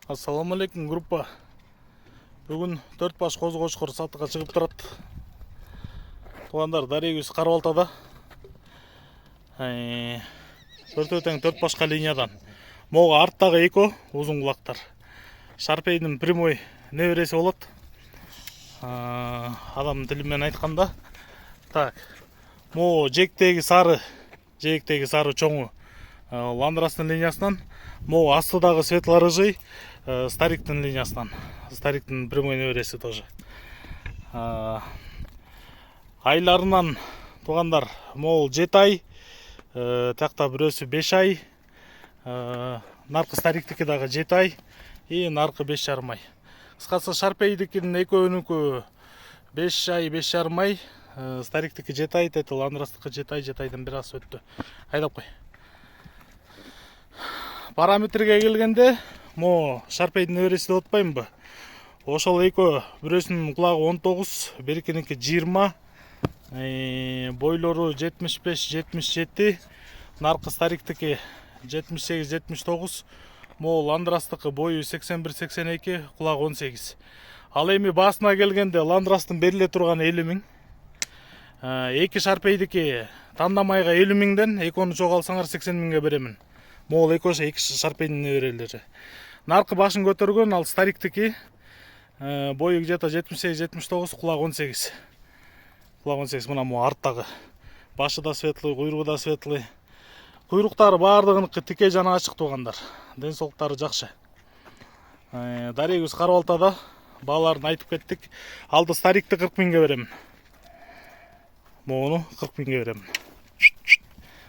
Ассаламу алейкум группа. Бүгін 4 баш қозы қошқыр сатыға шығып тұрады. Туғандар дарегіз Қарабалтада. Төртең 4 башқа линиядан. Моға арттағы эко ұзын құлақтар. Шарпейдің прямой небересі болады. Адам тілімен айтқанда. Так. Мо жектегі сары чоңы Ландрастың линиясынан. Мо астыдағы светлорыжий Стариктің линиясынан. Стариктің прямой небересі тоже. Айларынан туғандар мол 7 ай, тақта бірөсі 5 ай, нарқы Стариктікі дағы 7 ай, и нарқы 5,5 ай. Қысқасы Шарпейдікінің екеуінікі 5 ай, 5,5 ай, Стариктікі 7 ай, тәті Ландрастікі 7 ай, 7 айдан бір асы өтті. Айдап қой. Параметрге келгенде, мо Шарпейдің өресі де отпайым ба? Ошол эко бірөсінің құлағы 19, берекенікі 20, бойлору 75-77, нарқы Стариктікі 78-79, мо Ландрастікі бойы 81-82, құлағы 18. Ал эми басына келгенде Ландрастың беріле тұрған 50 мың. Эки Шарпейдікі тандамайға 50 мыңден, эконы жоғалсаңар 80 мыңға беремін. Мол экоша эки Шарпейдің өрелері. Нарқы башын көтөргөн, ал Стариктікі бойы где-то 78-79, құлағы 18. Құлағы 18, мына мо арттағы. Башы да светлый, құйрығы да светлый. Құйрықтары бардығыныкі тіке жана ашық туғандар. Денсаулықтары жақшы. Дарегіз Қарабалтада бағаларын айтып кеттік. Алды Старикті 40 мыңға беремін. Моны 40 мыңға беремін.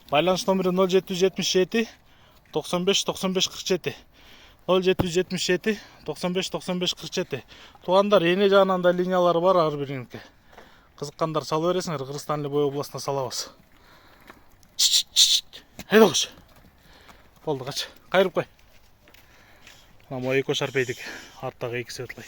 Байланыш номері 0777 95 95 47. 0777 95 95 47. Туғандар ене жағынан да линиялары бар ар бірінікі. Қызыққандар салы бересіңдер, Қырғызстан Любой областына салабыз. Айда қош. Болды қач. Қайырып қой. Мына эко Шарпейдік арттағы екі светлый.